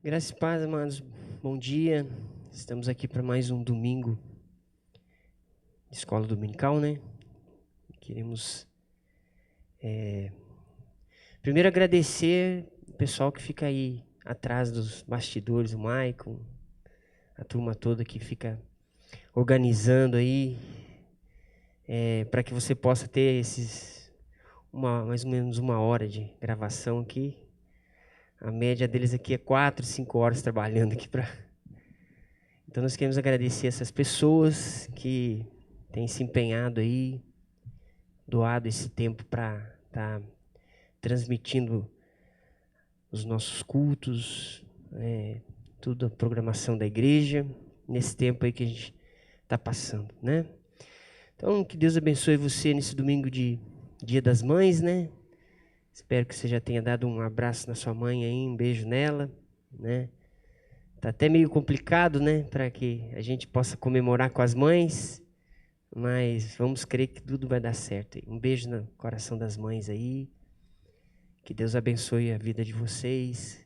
Graças e paz, amados. Bom dia. Estamos aqui para mais um domingo de escola dominical, né? Queremos primeiro agradecer o pessoal que fica aí atrás dos bastidores, o Maicon, a turma toda que fica organizando aí, para que você possa ter mais ou menos uma hora de gravação aqui. A média deles aqui é 4, 5 horas trabalhando aqui para. Então nós queremos agradecer essas pessoas que têm se empenhado aí, doado esse tempo para estar transmitindo os nossos cultos, toda a programação da igreja, nesse tempo aí que a gente está passando, né? Então, que Deus abençoe você nesse domingo de Dia das Mães, né? Espero que você já tenha dado um abraço na sua mãe aí, um beijo nela, né? Tá até meio complicado, né? Para que a gente possa comemorar com as mães, mas vamos crer que tudo vai dar certo. Um beijo no coração das mães aí. Que Deus abençoe a vida de vocês,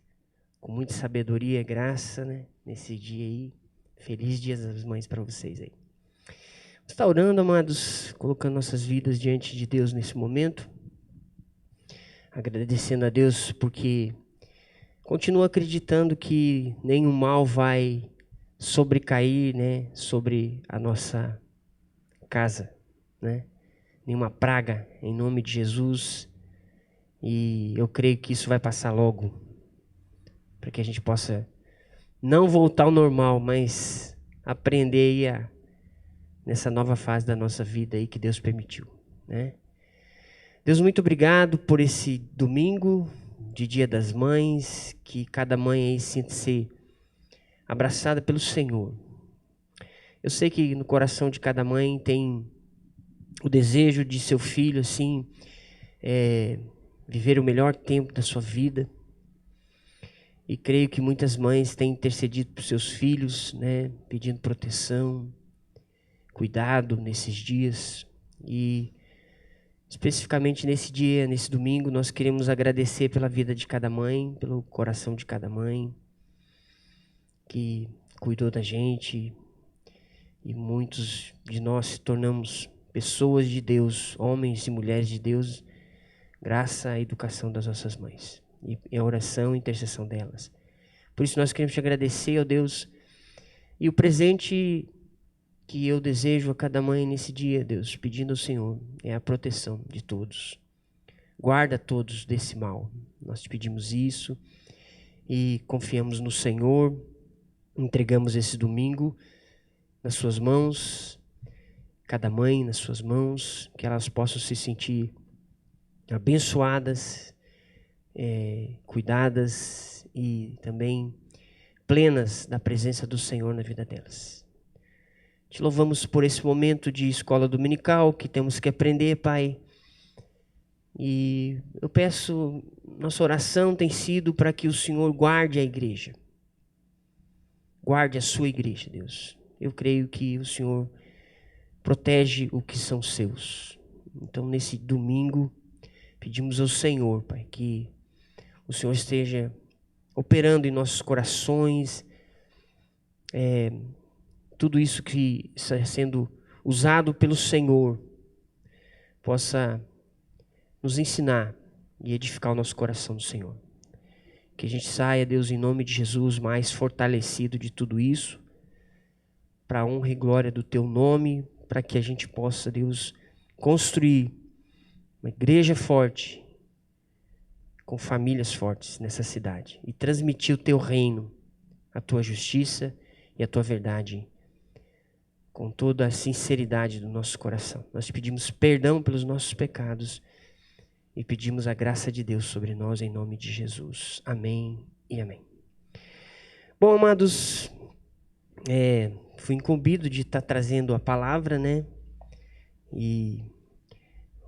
com muita sabedoria e graça, né? Nesse dia aí. Feliz Dia das Mães para vocês aí. Você está orando, amados, colocando nossas vidas diante de Deus nesse momento. Agradecendo a Deus porque continuo acreditando que nenhum mal vai sobrecair, né? Sobre a nossa casa, né? Nenhuma praga, em nome de Jesus. E eu creio que isso vai passar logo, para que a gente possa não voltar ao normal, mas aprender aí nessa nova fase da nossa vida aí que Deus permitiu, né? Deus, muito obrigado por esse domingo de Dia das Mães, que cada mãe aí sinta-se abraçada pelo Senhor. Eu sei que no coração de cada mãe tem o desejo de seu filho, assim, viver o melhor tempo da sua vida. E creio que muitas mães têm intercedido por seus filhos, né, pedindo proteção, cuidado nesses dias. E especificamente nesse dia, nesse domingo, nós queremos agradecer pela vida de cada mãe, pelo coração de cada mãe que cuidou da gente. E muitos de nós se tornamos pessoas de Deus, homens e mulheres de Deus, graças à educação das nossas mães e a oração e intercessão delas. Por isso nós queremos te agradecer, ó Deus, e o presente que eu desejo a cada mãe nesse dia, Deus, pedindo ao Senhor, é a proteção de todos. Guarda todos desse mal. Nós te pedimos isso e confiamos no Senhor, entregamos esse domingo nas suas mãos, cada mãe nas suas mãos, que elas possam se sentir abençoadas, cuidadas e também plenas da presença do Senhor na vida delas. Te louvamos por esse momento de escola dominical que temos que aprender, Pai. E eu peço, nossa oração tem sido para que o Senhor guarde a igreja. Guarde a sua igreja, Deus. Eu creio que o Senhor protege o que são seus. Então, nesse domingo, pedimos ao Senhor, Pai, que o Senhor esteja operando em nossos corações, tudo isso que está sendo usado pelo Senhor possa nos ensinar e edificar o nosso coração do Senhor. Que a gente saia, Deus, em nome de Jesus, mais fortalecido de tudo isso, para a honra e glória do Teu nome, para que a gente possa, Deus, construir uma igreja forte, com famílias fortes nessa cidade e transmitir o Teu reino, a Tua justiça e a Tua verdade com toda a sinceridade do nosso coração. Nós te pedimos perdão pelos nossos pecados e pedimos a graça de Deus sobre nós em nome de Jesus. Amém e amém. Bom, amados, fui incumbido de estar trazendo a palavra, né? E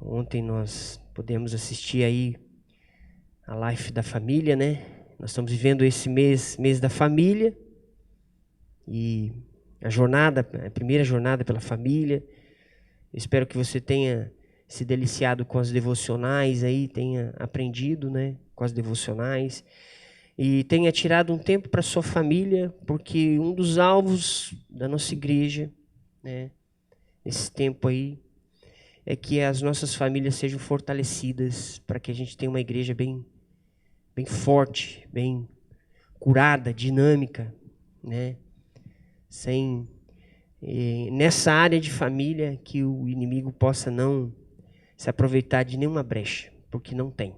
ontem nós pudemos assistir aí a Life da Família, né? Nós estamos vivendo esse mês da família e a primeira jornada pela família. Eu espero que você tenha se deliciado com as devocionais aí, tenha aprendido, né, com as devocionais. e tenha tirado um tempo para sua família, porque um dos alvos da nossa igreja, né, nesse tempo aí, é que as nossas famílias sejam fortalecidas, para que a gente tenha uma igreja bem forte, bem curada, dinâmica, né? Nessa área de família, que o inimigo possa não se aproveitar de nenhuma brecha, porque não tem.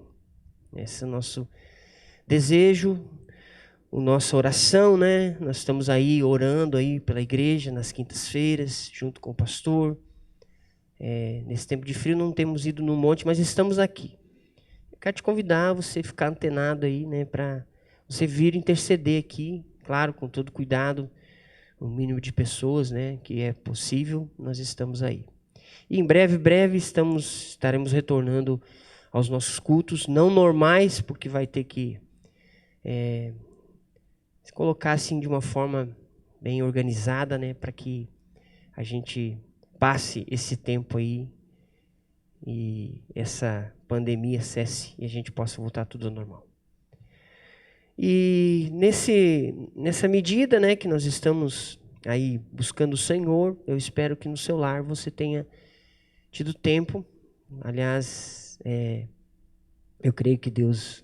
Esse é o nosso desejo, a nossa oração, né? Nós estamos aí orando aí pela igreja nas quintas-feiras, junto com o pastor. Nesse tempo de frio não temos ido no monte, mas estamos aqui. Eu quero te convidar a você ficar antenado aí, né? Para você vir interceder aqui, claro, com todo cuidado, o mínimo de pessoas, né? Que é possível, nós estamos aí. E em breve estaremos retornando aos nossos cultos, não normais, porque vai ter que se colocar assim de uma forma bem organizada, né? Para que a gente passe esse tempo aí e essa pandemia cesse e a gente possa voltar tudo ao normal. E nessa medida, né, que nós estamos aí buscando o Senhor, eu espero que no seu lar você tenha tido tempo. Aliás, eu creio que Deus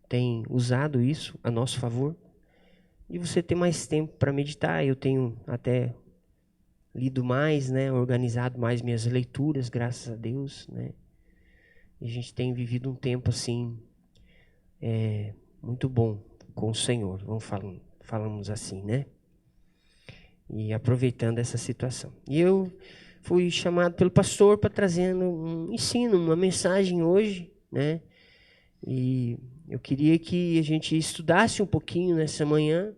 tem usado isso a nosso favor, de você ter mais tempo para meditar. Eu tenho até lido mais, né, organizado mais minhas leituras, graças a Deus, né? E a gente tem vivido um tempo assim muito bom com o Senhor, falamos assim, né? E aproveitando essa situação. E eu fui chamado pelo pastor para trazer um ensino, uma mensagem hoje, né? E eu queria que a gente estudasse um pouquinho nessa manhã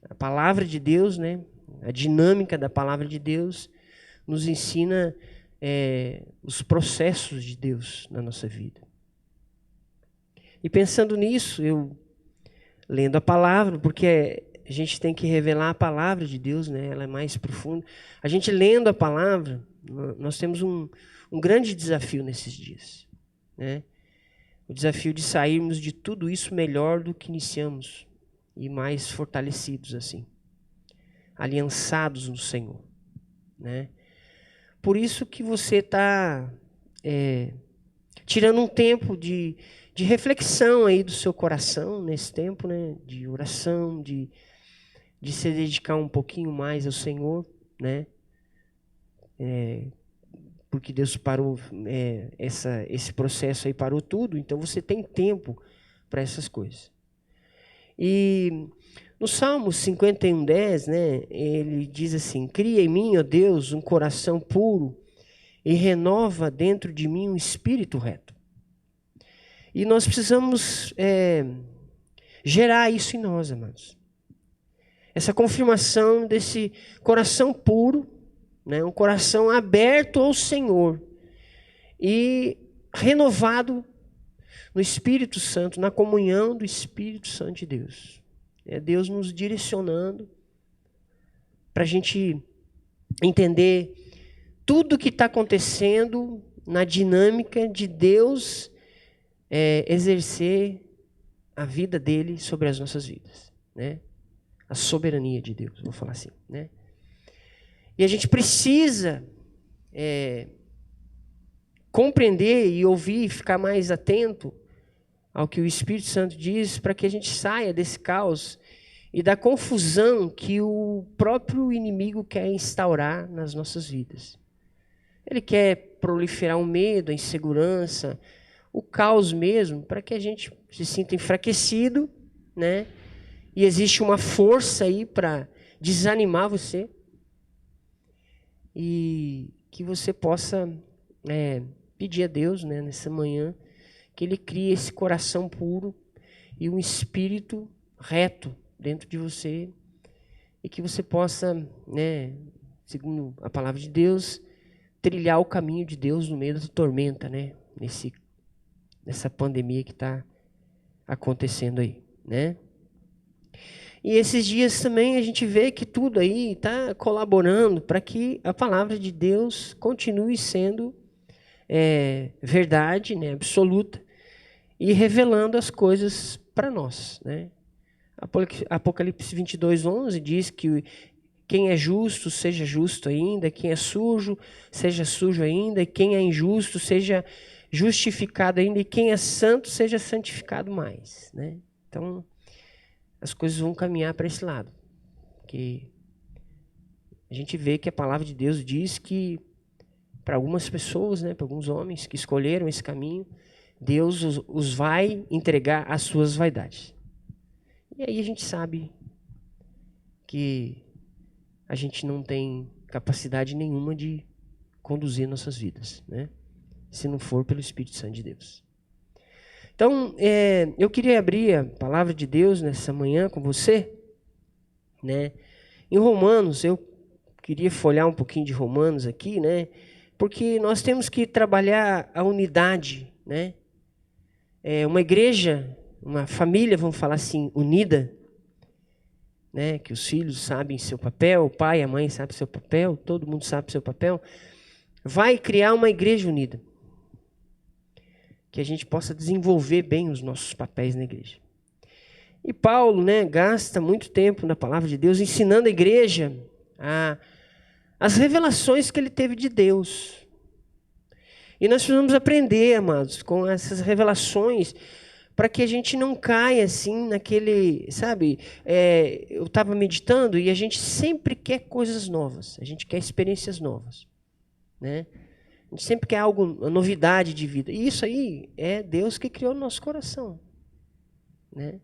a palavra de Deus, né? A dinâmica da palavra de Deus nos ensina os processos de Deus na nossa vida. E pensando nisso, eu lendo a palavra, porque a gente tem que revelar a palavra de Deus, né? Ela é mais profunda. A gente lendo a palavra, nós temos um grande desafio nesses dias, né? O desafio de sairmos de tudo isso melhor do que iniciamos e mais fortalecidos assim, aliançados no Senhor, né? Por isso que você está tirando um tempo de reflexão aí do seu coração nesse tempo, né? De oração, de se dedicar um pouquinho mais ao Senhor, né? Porque Deus parou, esse processo aí parou tudo, então você tem tempo para essas coisas. E no Salmo 51:10, né? Ele diz assim: cria em mim, ó Deus, um coração puro e renova dentro de mim um espírito reto. E nós precisamos gerar isso em nós, amados. Essa confirmação desse coração puro, né, um coração aberto ao Senhor e renovado no Espírito Santo, na comunhão do Espírito Santo de Deus. É Deus nos direcionando para a gente entender tudo o que está acontecendo na dinâmica de Deus exercer a vida dele sobre as nossas vidas, né? A soberania de Deus, vou falar assim, né? E a gente precisa compreender e ouvir, ficar mais atento ao que o Espírito Santo diz, para que a gente saia desse caos e da confusão que o próprio inimigo quer instaurar nas nossas vidas. Ele quer proliferar o medo, a insegurança, o caos mesmo, para que a gente se sinta enfraquecido, né? E existe uma força aí para desanimar você. E que você possa pedir a Deus, né, nessa manhã, que Ele crie esse coração puro e um espírito reto dentro de você. E que você possa, né, segundo a palavra de Deus, trilhar o caminho de Deus no meio da tormenta, né? Nessa pandemia que está acontecendo aí, né? E esses dias também a gente vê que tudo aí está colaborando para que a palavra de Deus continue sendo verdade, né, absoluta, e revelando as coisas para nós, né? Apocalipse 22:11 diz que quem é justo, seja justo ainda, quem é sujo, seja sujo ainda, e quem é injusto, seja justificado ainda, e quem é santo, seja santificado mais, né? Então, as coisas vão caminhar para esse lado. Que a gente vê que a palavra de Deus diz que para algumas pessoas, né, para alguns homens que escolheram esse caminho, Deus os vai entregar às suas vaidades. E aí a gente sabe que a gente não tem capacidade nenhuma de conduzir nossas vidas, né? Se não for pelo Espírito Santo de Deus. Então, eu queria abrir a palavra de Deus nessa manhã com você, né? Em Romanos, eu queria folhear um pouquinho de Romanos aqui, né? Porque nós temos que trabalhar a unidade, né? Uma igreja, uma família, vamos falar assim, unida, né, que os filhos sabem seu papel, o pai e a mãe sabem seu papel, todo mundo sabe seu papel, vai criar uma igreja unida. Que a gente possa desenvolver bem os nossos papéis na igreja. E Paulo, né, gasta muito tempo na palavra de Deus ensinando a igreja as revelações que ele teve de Deus. E nós precisamos aprender, amados, com essas revelações, para que a gente não caia assim naquele, sabe, eu estava meditando e a gente sempre quer coisas novas, a gente quer experiências novas, né? A gente sempre quer algo, uma novidade de vida. E isso aí é Deus que criou no nosso coração, né?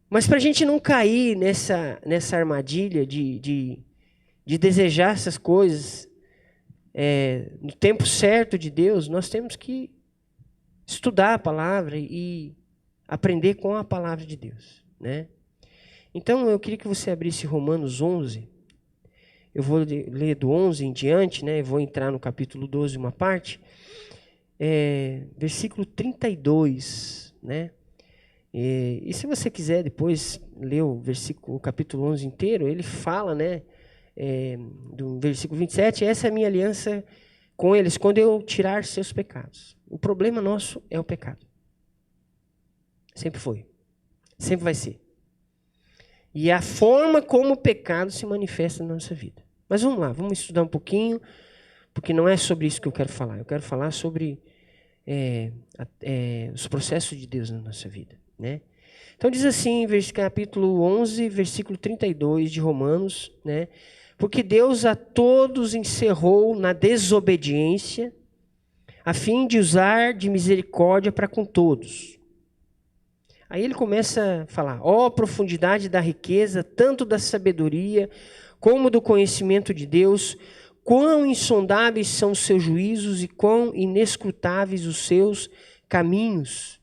Mas para a gente não cair nessa armadilha de desejar essas coisas no tempo certo de Deus, nós temos que estudar a palavra e aprender com a palavra de Deus, né? Então, eu queria que você abrisse Romanos 11. Eu vou ler do 11 em diante, né? Eu vou entrar no capítulo 12, uma parte. Versículo 32, né? E se você quiser depois ler o capítulo 11 inteiro, ele fala, né? Do versículo 27, essa é a minha aliança com eles, quando eu tirar seus pecados. O problema nosso é o pecado. Sempre foi. Sempre vai ser. E a forma como o pecado se manifesta na nossa vida. Mas vamos lá, vamos estudar um pouquinho, porque não é sobre isso que eu quero falar. Eu quero falar sobre os processos de Deus na nossa vida, né? Então diz assim, capítulo 11, versículo 32 de Romanos, né? Porque Deus a todos encerrou na desobediência, a fim de usar de misericórdia para com todos. Aí ele começa a falar, profundidade da riqueza, tanto da sabedoria como do conhecimento de Deus, quão insondáveis são os seus juízos e quão inescrutáveis os seus caminhos.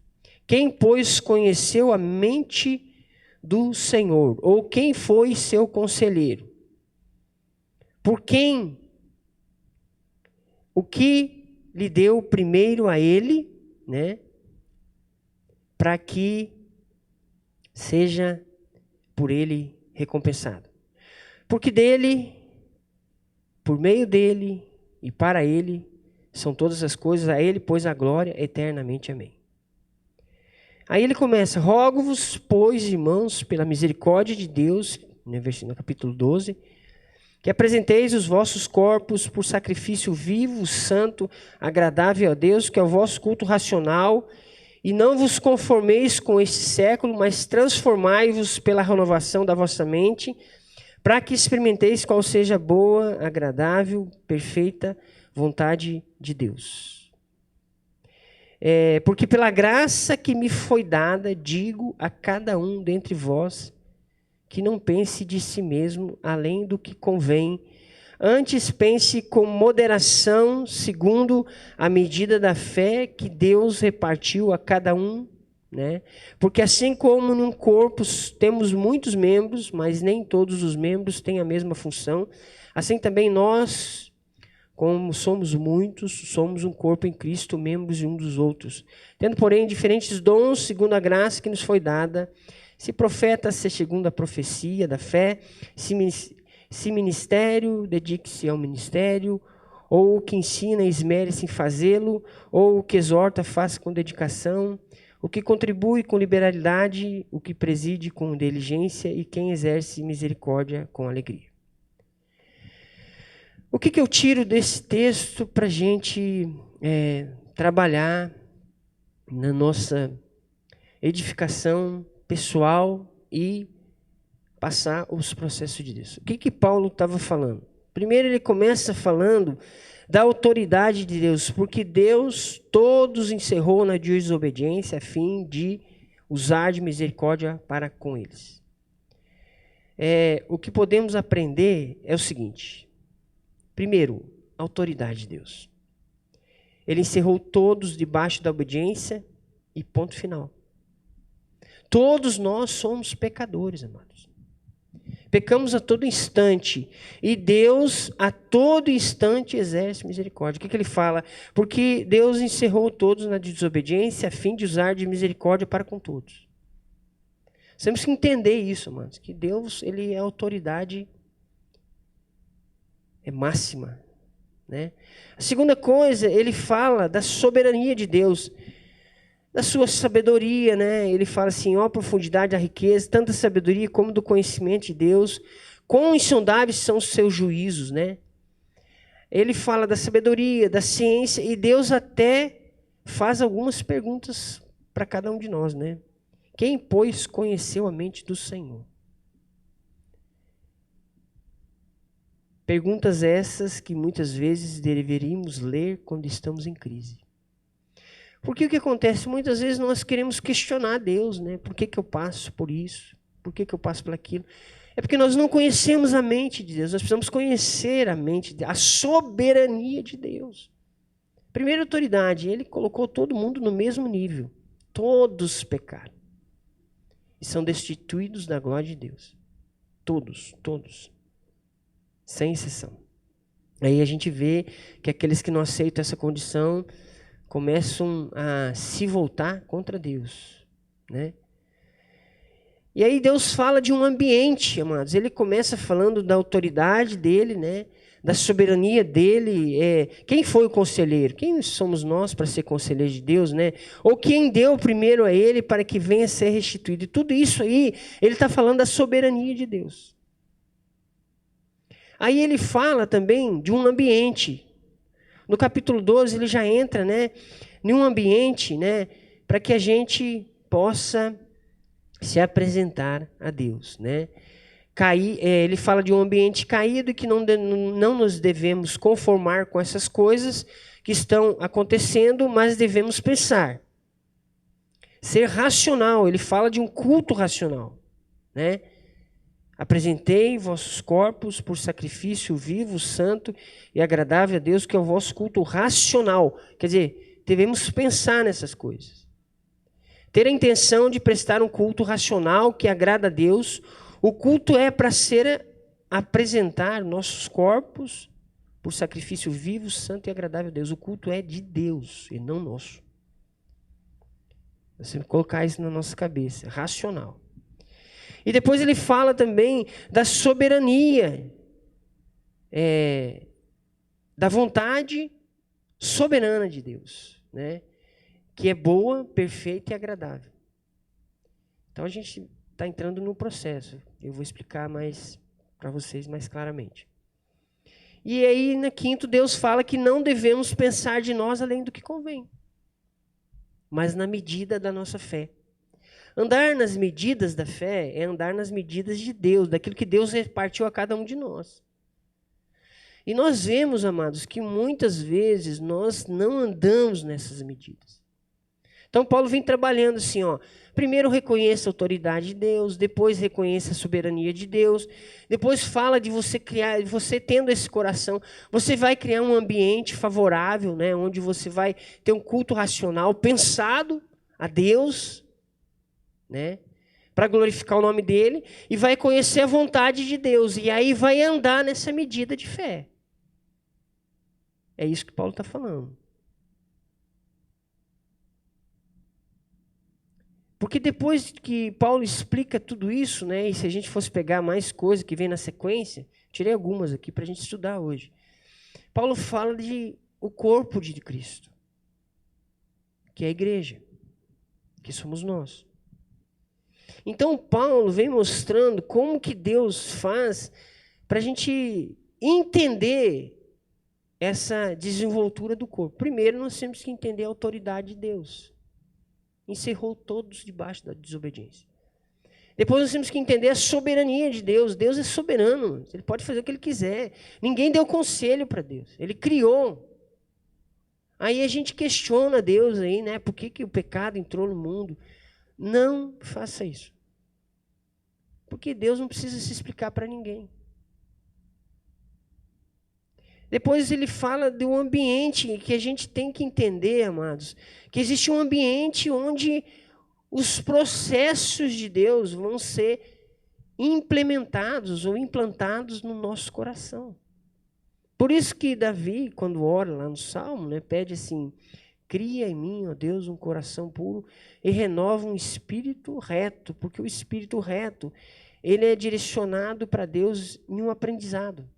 Quem, pois, conheceu a mente do Senhor? Ou quem foi seu conselheiro? Por quem? O que lhe deu primeiro a ele, né? Para que seja por ele recompensado. Porque dele, por meio dele e para ele, são todas as coisas, a ele, pois, a glória eternamente. Amém. Aí ele começa, rogo-vos, pois, irmãos, pela misericórdia de Deus, no capítulo 12, que apresenteis os vossos corpos por sacrifício vivo, santo, agradável a Deus, que é o vosso culto racional, e não vos conformeis com este século, mas transformai-vos pela renovação da vossa mente, para que experimenteis qual seja a boa, agradável, perfeita vontade de Deus. Porque pela graça que me foi dada, digo a cada um dentre vós, que não pense de si mesmo além do que convém, antes pense com moderação, segundo a medida da fé que Deus repartiu a cada um, né? Porque assim como num corpo temos muitos membros, mas nem todos os membros têm a mesma função, assim também nós, como somos muitos, somos um corpo em Cristo, membros de um dos outros. Tendo, porém, diferentes dons, segundo a graça que nos foi dada, se profeta, se segundo a profecia da fé, se ministério, dedique-se ao ministério, ou o que ensina, esmere-se em fazê-lo, ou o que exorta, faça com dedicação, o que contribui com liberalidade, o que preside com diligência e quem exerce misericórdia com alegria. O que eu tiro desse texto para a gente trabalhar na nossa edificação pessoal e passar os processos de Deus? O que Paulo estava falando? Primeiro ele começa falando da autoridade de Deus, porque Deus todos encerrou na desobediência a fim de usar de misericórdia para com eles. O que podemos aprender é o seguinte. Primeiro, a autoridade de Deus. Ele encerrou todos debaixo da obediência e ponto final. Todos nós somos pecadores, amados. Pecamos a todo instante. E Deus a todo instante exerce misericórdia. O que ele fala? Porque Deus encerrou todos na desobediência a fim de usar de misericórdia para com todos. Temos que entender isso, amados. Que Deus, ele é autoridade máxima. Né? A segunda coisa, ele fala da soberania de Deus, da sua sabedoria, né? Ele fala assim, ó, a profundidade da riqueza, tanto da sabedoria como do conhecimento de Deus, quão insondáveis são os seus juízos, né? Ele fala da sabedoria, da ciência, e Deus até faz algumas perguntas para cada um de nós, né? Quem, pois, conheceu a mente do Senhor? Perguntas essas que muitas vezes deveríamos ler quando estamos em crise. Porque o que acontece? Muitas vezes nós queremos questionar Deus, né? Por que eu passo por isso? Por que eu passo por aquilo? É porque nós não conhecemos a mente de Deus. Nós precisamos conhecer a mente de Deus, a soberania de Deus. Primeira autoridade, ele colocou todo mundo no mesmo nível. Todos pecaram. E são destituídos da glória de Deus. Todos, todos. Sem exceção. Aí a gente vê que aqueles que não aceitam essa condição começam a se voltar contra Deus, né? E aí Deus fala de um ambiente, amados. Ele começa falando da autoridade dele, né? Da soberania dele. Quem foi o conselheiro? Quem somos nós para ser conselheiros de Deus, né? Ou quem deu primeiro a ele para que venha a ser restituído? E tudo isso aí, ele está falando da soberania de Deus. Aí ele fala também de um ambiente. No capítulo 12 ele já entra, né, em um ambiente, né, para que a gente possa se apresentar a Deus, né? Ele fala de um ambiente caído e que não nos devemos conformar com essas coisas que estão acontecendo, mas devemos pensar. Ser racional, ele fala de um culto racional, né? Apresentei vossos corpos por sacrifício vivo, santo e agradável a Deus, que é o vosso culto racional. Quer dizer, devemos pensar nessas coisas. Ter a intenção de prestar um culto racional que agrada a Deus. O culto é para apresentar nossos corpos por sacrifício vivo, santo e agradável a Deus. O culto é de Deus e não nosso. Nós temos que colocar isso na nossa cabeça, racional. E depois ele fala também da soberania, da vontade soberana de Deus, né? Que é boa, perfeita e agradável. Então a gente está entrando no processo. Eu vou explicar mais para vocês mais claramente. E aí, na quinto, Deus fala que não devemos pensar de nós além do que convém, mas na medida da nossa fé. Andar nas medidas da fé é andar nas medidas de Deus, daquilo que Deus repartiu a cada um de nós. E nós vemos, amados, que muitas vezes nós não andamos nessas medidas. Então Paulo vem trabalhando assim, ó. Primeiro reconheça a autoridade de Deus, depois reconheça a soberania de Deus, depois fala de você criar, você tendo esse coração, você vai criar um ambiente favorável, né, onde você vai ter um culto racional pensado a Deus, né, para glorificar o nome dele, e vai conhecer a vontade de Deus, e aí vai andar nessa medida de fé. É isso que Paulo está falando. Porque depois que Paulo explica tudo isso, né, e se a gente fosse pegar mais coisas que vem na sequência, tirei algumas aqui para a gente estudar hoje. Paulo fala de o corpo de Cristo, que é a igreja. que somos nós. Então, Paulo vem mostrando como que Deus faz para a gente entender essa desenvoltura do corpo. Primeiro, nós temos que entender a autoridade de Deus. Encerrou todos debaixo da desobediência. Depois nós temos que entender a soberania de Deus. Deus é soberano, ele pode fazer o que ele quiser. Ninguém deu conselho para Deus, ele criou. Aí a gente questiona Deus aí, né? Por que o pecado entrou no mundo? Não faça isso. Porque Deus não precisa se explicar para ninguém. Depois ele fala do ambiente que a gente tem que entender, amados, que existe um ambiente onde os processos de Deus vão ser implementados ou implantados no nosso coração. Por isso que Davi, quando ora lá no Salmo, né, pede assim: cria em mim, ó Deus, um coração puro e renova um espírito reto, porque o espírito reto, ele é direcionado para Deus em um aprendizado.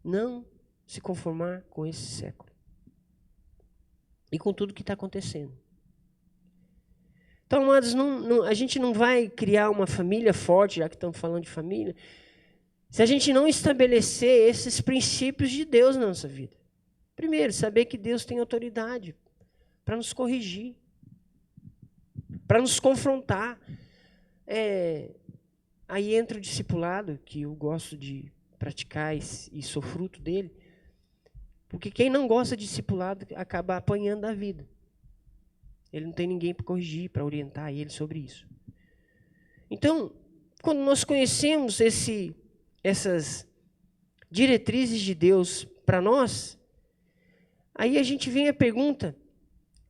Não se conformar com esse século e com tudo que está acontecendo. Então, amados, a gente não vai criar uma família forte, já que estamos falando de família, se a gente não estabelecer esses princípios de Deus na nossa vida. Primeiro, saber que Deus tem autoridade para nos corrigir, para nos confrontar. Aí entra o discipulado, que eu gosto de praticar e sou fruto dele, porque quem não gosta de discipulado acaba apanhando da vida. Ele não tem ninguém para corrigir, para orientar ele sobre isso. Então, quando nós conhecemos essas diretrizes de Deus para nós, aí a gente vem a pergunta,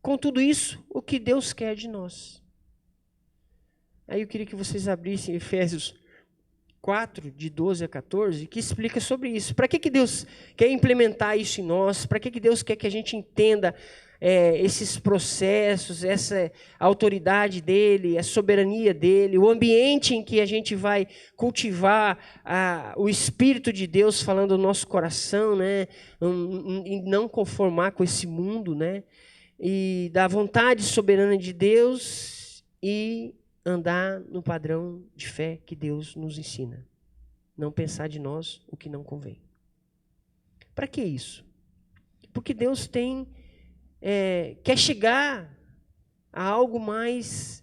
com tudo isso, o que Deus quer de nós? Aí eu queria que vocês abrissem Efésios 4, de 12 a 14, que explica sobre isso. Para que Deus quer implementar isso em nós? Para que Deus quer que a gente entenda esses processos, essa autoridade dele, a soberania dele, o ambiente em que a gente vai cultivar o Espírito de Deus falando no nosso coração, né? E não conformar com esse mundo, né? E da vontade soberana de Deus e andar no padrão de fé que Deus nos ensina. Não pensar de nós o que não convém. Para que isso? Porque Deus quer chegar a algo mais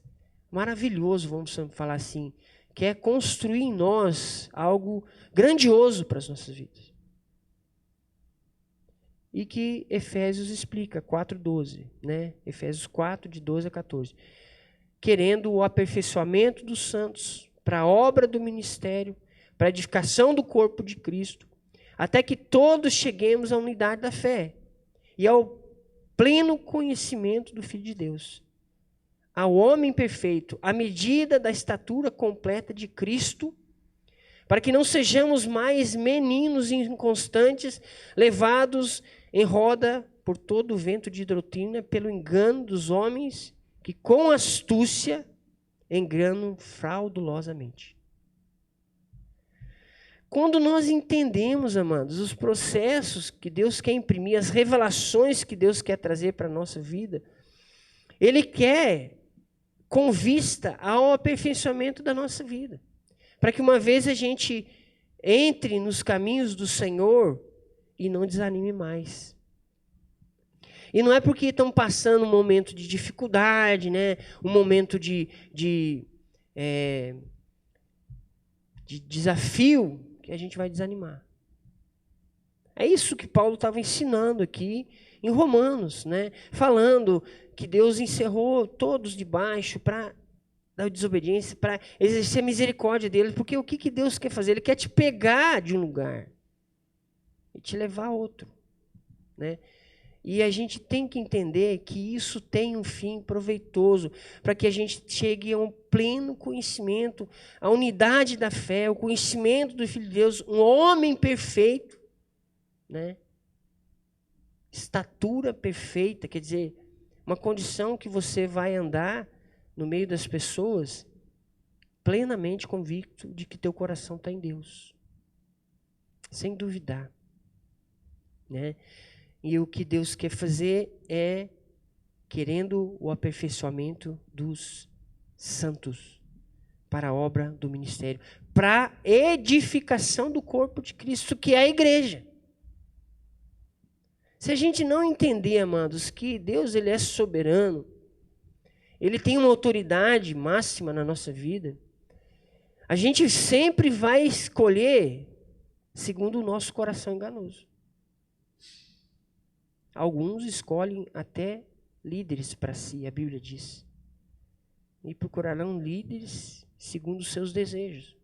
maravilhoso, vamos falar assim. Quer construir em nós algo grandioso para as nossas vidas. E que Efésios explica, 4:12, né? Efésios 4, de 12 a 14. Querendo o aperfeiçoamento dos santos para a obra do ministério, para a edificação do corpo de Cristo, até que todos cheguemos à unidade da fé e ao pleno conhecimento do Filho de Deus, ao homem perfeito, à medida da estatura completa de Cristo, para que não sejamos mais meninos inconstantes, levados em roda por todo o vento de doutrina, pelo engano dos homens, que com astúcia enganam fraudulosamente. Quando nós entendemos, amados, os processos que Deus quer imprimir, as revelações que Deus quer trazer para a nossa vida, Ele quer com vista ao aperfeiçoamento da nossa vida. Para que uma vez a gente entre nos caminhos do Senhor e não desanime mais. E não é porque estão passando um momento de dificuldade, né? Um momento de desafio, que a gente vai desanimar. É isso que Paulo estava ensinando aqui em Romanos, né? Falando que Deus encerrou todos debaixo da desobediência, para exercer a misericórdia dele. Porque o que Deus quer fazer? Ele quer te pegar de um lugar e te levar a outro, né? E a gente tem que entender que isso tem um fim proveitoso, para que a gente chegue a um pleno conhecimento, a unidade da fé, o conhecimento do Filho de Deus, um homem perfeito, né? Estatura perfeita, quer dizer, uma condição que você vai andar no meio das pessoas plenamente convicto de que teu coração está em Deus, sem duvidar, né? E o que Deus quer fazer é querendo o aperfeiçoamento dos santos para a obra do ministério, para a edificação do corpo de Cristo, que é a igreja. Se a gente não entender, amados, que Deus ele é soberano, Ele tem uma autoridade máxima na nossa vida, a gente sempre vai escolher segundo o nosso coração enganoso. Alguns escolhem até líderes para si, a Bíblia diz. E procurarão líderes segundo os seus desejos.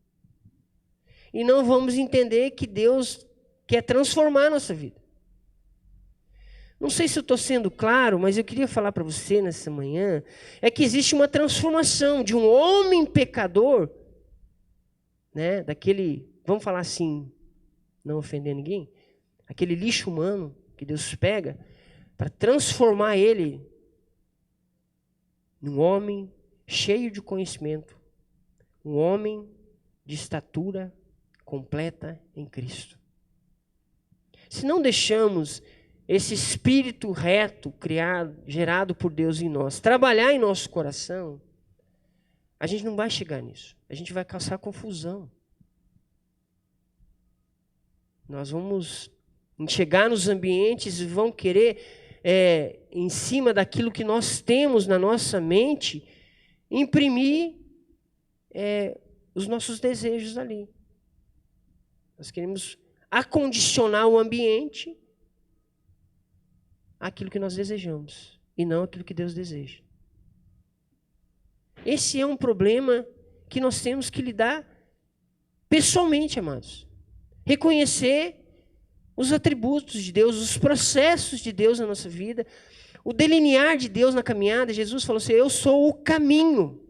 E não vamos entender que Deus quer transformar a nossa vida. Não sei se eu estou sendo claro, mas eu queria falar para você nessa manhã, é que existe uma transformação de um homem pecador, né, daquele, vamos falar assim, não ofender ninguém, aquele lixo humano que Deus pega, para transformar ele num homem cheio de conhecimento, um homem de estatura completa em Cristo. Se não deixamos esse espírito reto, gerado por Deus em nós, trabalhar em nosso coração, a gente não vai chegar nisso. A gente vai causar confusão. Nós vamos chegar nos ambientes e vão querer, em cima daquilo que nós temos na nossa mente, imprimir os nossos desejos ali. Nós queremos acondicionar o ambiente àquilo que nós desejamos e não aquilo que Deus deseja. Esse é um problema que nós temos que lidar pessoalmente, amados. Reconhecer os atributos de Deus, os processos de Deus na nossa vida, o delinear de Deus na caminhada. Jesus falou assim, eu sou o caminho.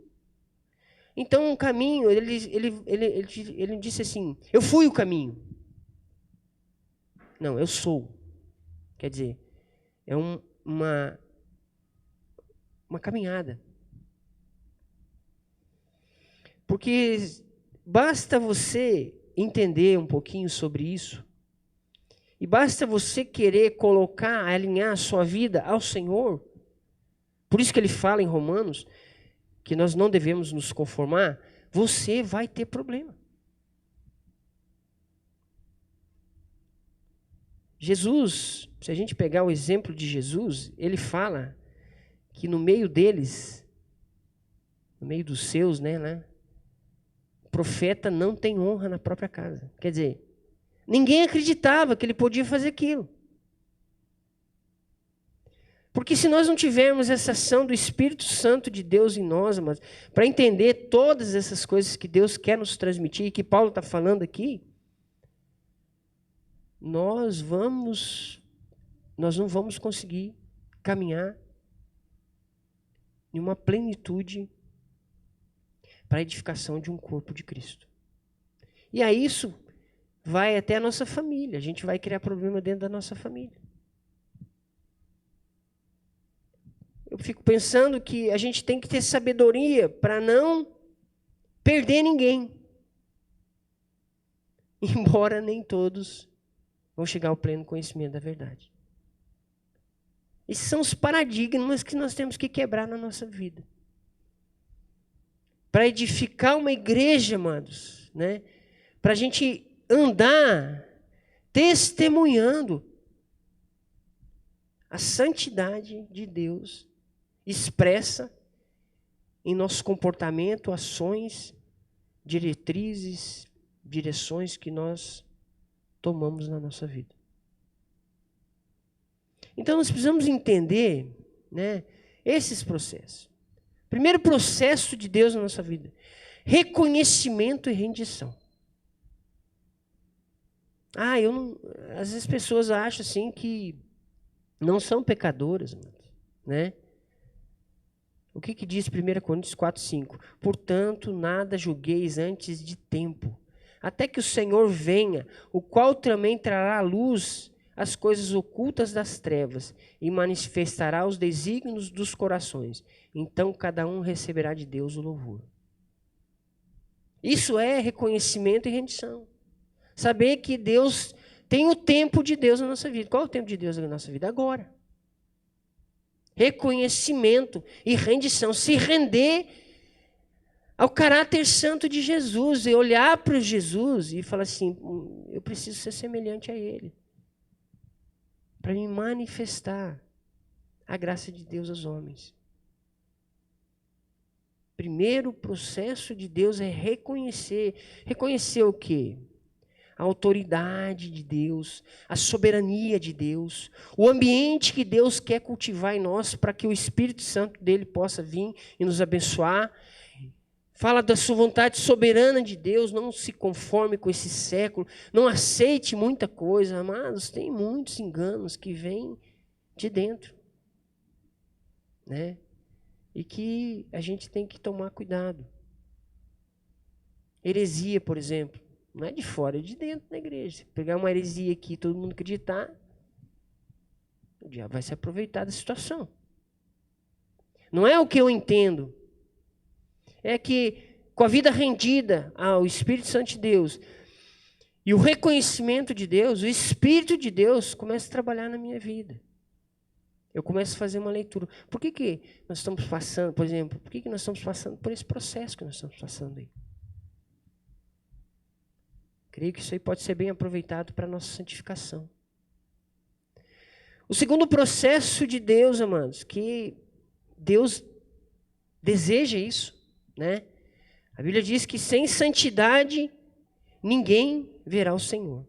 Então, o caminho, ele disse assim, eu fui o caminho. Não, eu sou. Quer dizer, é uma caminhada. Porque basta você entender um pouquinho sobre isso, e basta você querer colocar, alinhar a sua vida ao Senhor. Por isso que ele fala em Romanos, que nós não devemos nos conformar, você vai ter problema. Jesus, se a gente pegar o exemplo de Jesus, ele fala que no meio deles, no meio dos seus, né, o profeta não tem honra na própria casa. Quer dizer, ninguém acreditava que ele podia fazer aquilo. Porque se nós não tivermos essa ação do Espírito Santo de Deus em nós, mas para entender todas essas coisas que Deus quer nos transmitir, e que Paulo está falando aqui, nós não vamos conseguir caminhar em uma plenitude para a edificação de um corpo de Cristo. E aí isso vai até a nossa família. A gente vai criar problema dentro da nossa família. Eu fico pensando que a gente tem que ter sabedoria para não perder ninguém. Embora nem todos vão chegar ao pleno conhecimento da verdade. Esses são os paradigmas que nós temos que quebrar na nossa vida. Para edificar uma igreja, amados, né? Para a gente andar testemunhando a santidade de Deus expressa em nosso comportamento, ações, diretrizes, direções que nós tomamos na nossa vida. Então nós precisamos entender, né, esses processos. Primeiro processo de Deus na nossa vida, reconhecimento e rendição. Às vezes as pessoas acham assim que não são pecadoras, né? O que diz 1 Coríntios 4:5? Portanto, nada julgueis antes de tempo, até que o Senhor venha, o qual também trará à luz as coisas ocultas das trevas e manifestará os desígnios dos corações. Então cada um receberá de Deus o louvor. Isso é reconhecimento e rendição. Saber que Deus tem o tempo de Deus na nossa vida. Qual é o tempo de Deus na nossa vida? Agora. reconhecimento e rendição. Se render ao caráter santo de Jesus e olhar para Jesus e falar assim, eu preciso ser semelhante a Ele para me manifestar a graça de Deus aos homens. Primeiro processo de Deus é reconhecer. Reconhecer o quê? A autoridade de Deus, a soberania de Deus, o ambiente que Deus quer cultivar em nós para que o Espírito Santo dele possa vir e nos abençoar. Fala da sua vontade soberana de Deus, não se conforme com esse século, não aceite muita coisa, amados, tem muitos enganos que vêm de dentro, né? E que a gente tem que tomar cuidado. Heresia, por exemplo, não é de fora, é de dentro da igreja. Se pegar uma heresia aqui e todo mundo acreditar, o diabo vai se aproveitar da situação. Não é o que eu entendo. É que com a vida rendida ao Espírito Santo de Deus e o reconhecimento de Deus, o Espírito de Deus começa a trabalhar na minha vida. Eu começo a fazer uma leitura. Por que nós estamos passando, por exemplo, por que nós estamos passando por esse processo que nós estamos passando aí? Creio que isso aí pode ser bem aproveitado para a nossa santificação. O segundo processo de Deus, amados, que Deus deseja isso, né? A Bíblia diz que sem santidade ninguém verá o Senhor.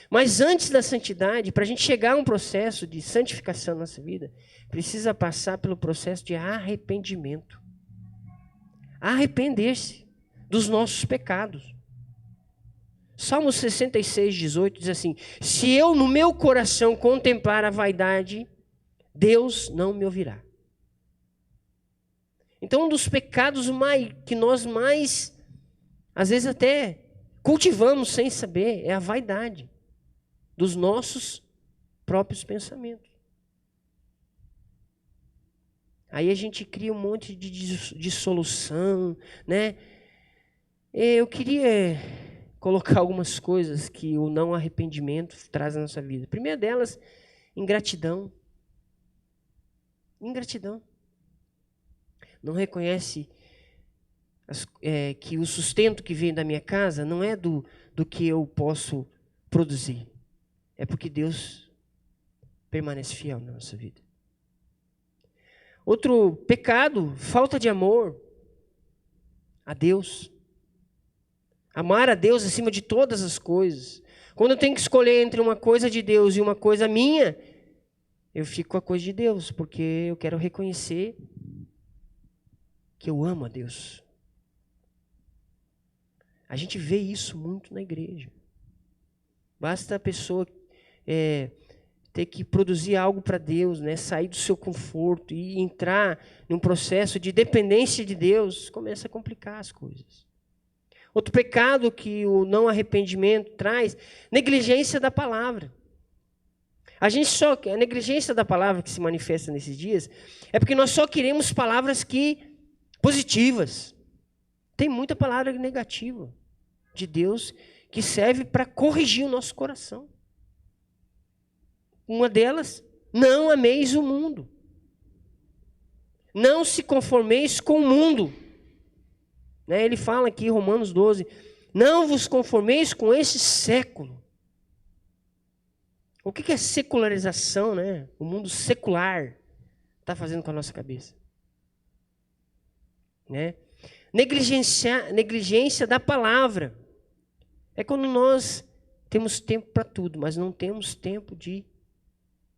Mas antes da santidade, para a gente chegar a um processo de santificação na nossa vida, precisa passar pelo processo de arrependimento. Arrepender-se dos nossos pecados. Salmo 66, 18 diz assim: se eu no meu coração contemplar a vaidade, Deus não me ouvirá. Então, um dos pecados que nós mais, às vezes até cultivamos sem saber, é a vaidade dos nossos próprios pensamentos. Aí a gente cria um monte de dissolução, né? Eu queria colocar algumas coisas que o não arrependimento traz na nossa vida. A primeira delas, ingratidão. Ingratidão. Não reconhece que o sustento que vem da minha casa não é do que eu posso produzir. É porque Deus permanece fiel na nossa vida. Outro pecado, falta de amor a Deus. Amar a Deus acima de todas as coisas. Quando eu tenho que escolher entre uma coisa de Deus e uma coisa minha, eu fico com a coisa de Deus, porque eu quero reconhecer que eu amo a Deus. A gente vê isso muito na igreja. Basta a pessoa ter que produzir algo para Deus, né? Sair do seu conforto e entrar num processo de dependência de Deus, começa a complicar as coisas. Outro pecado que o não arrependimento traz, negligência da palavra. A negligência da palavra que se manifesta nesses dias é porque nós só queremos palavras positivas. Tem muita palavra negativa de Deus que serve para corrigir o nosso coração. Uma delas, não ameis o mundo. Não se conformeis com o mundo. Né? Ele fala aqui em Romanos 12, não vos conformeis com esse século. O que é secularização, né? O mundo secular está fazendo com a nossa cabeça. Né? Negligência da palavra. É quando nós temos tempo para tudo, mas não temos tempo de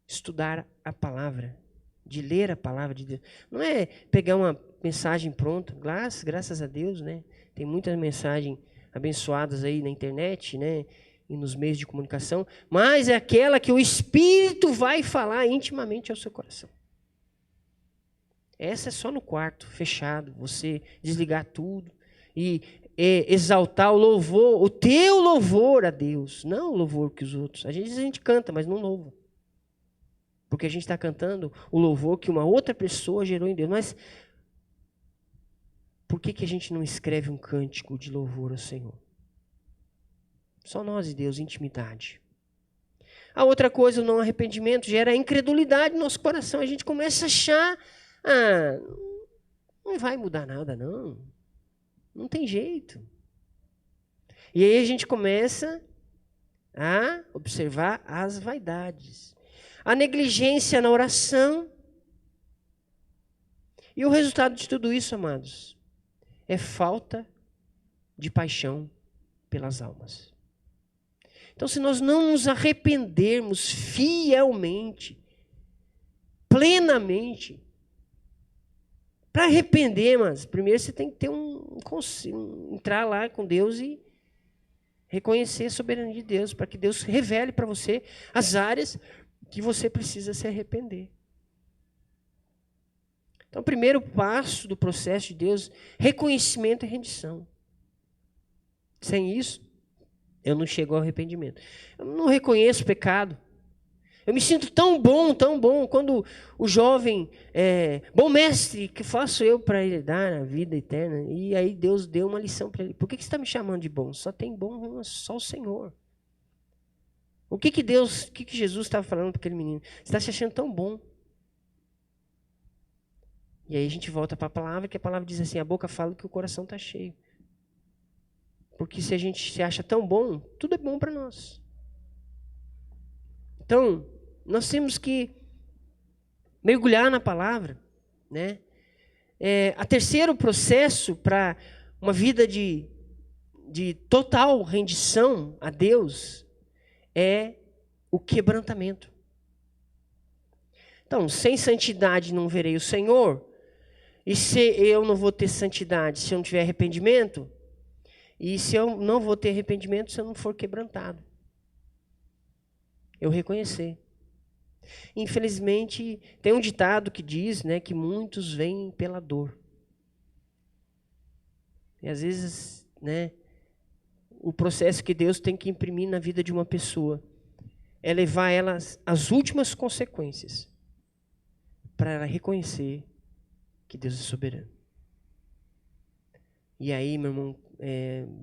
estudar a palavra, de ler a palavra de Deus. Não é pegar uma mensagem pronta, graças a Deus, né? Tem muitas mensagens abençoadas aí na internet, né? E nos meios de comunicação, mas é aquela que o Espírito vai falar intimamente ao seu coração. Essa é só no quarto, fechado, você desligar tudo e exaltar o louvor, o teu louvor a Deus, não o louvor que os outros. Às vezes a gente canta, mas não louva. Porque a gente está cantando o louvor que uma outra pessoa gerou em Deus. Mas por que a gente não escreve um cântico de louvor ao Senhor? Só nós e Deus, intimidade. A outra coisa, o não arrependimento, gera incredulidade no nosso coração. A gente começa a achar, não vai mudar nada, não. Não tem jeito. E aí a gente começa a observar as vaidades. A negligência na oração. E o resultado de tudo isso, amados, é falta de paixão pelas almas. Então, se nós não nos arrependermos fielmente, plenamente, para arrepender, mas primeiro você tem que ter entrar lá com Deus e reconhecer a soberania de Deus, para que Deus revele para você as áreas que você precisa se arrepender. Então, o primeiro passo do processo de Deus, reconhecimento e rendição. Sem isso, eu não chego ao arrependimento. Eu não reconheço o pecado. Eu me sinto tão bom, quando o jovem, bom mestre, que faço eu para ele dar a vida eterna? E aí Deus deu uma lição para ele. Por que você está me chamando de bom? Só tem bom, só o Senhor. O que Jesus estava falando para aquele menino? Você está se achando tão bom. E aí a gente volta para a palavra, que a palavra diz assim, a boca fala que o coração está cheio. Porque se a gente se acha tão bom, tudo é bom para nós. Então, nós temos que mergulhar na palavra, né? A terceiro processo para uma vida de total rendição a Deus é o quebrantamento. Então, sem santidade não verei o Senhor. E se eu não vou ter santidade se eu não tiver arrependimento? E se eu não vou ter arrependimento se eu não for quebrantado? Eu reconhecer. Infelizmente, tem um ditado que diz, né, que muitos vêm pela dor. E às vezes, né, o processo que Deus tem que imprimir na vida de uma pessoa é levar ela às últimas consequências para ela reconhecer que Deus é soberano. E aí, meu irmão,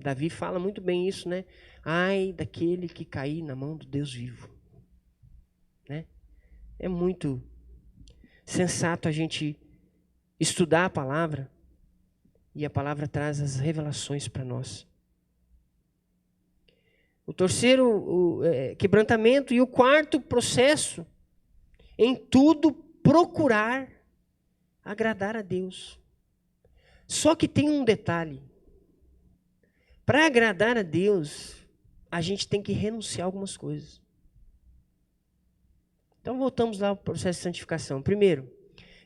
Davi fala muito bem isso, né? Ai daquele que cair na mão do Deus vivo. Né? É muito sensato a gente estudar a palavra e a palavra traz as revelações para nós. O terceiro, quebrantamento, e o quarto processo, em tudo procurar agradar a Deus. Só que tem um detalhe. Para agradar a Deus, a gente tem que renunciar a algumas coisas. Então voltamos lá ao processo de santificação. Primeiro,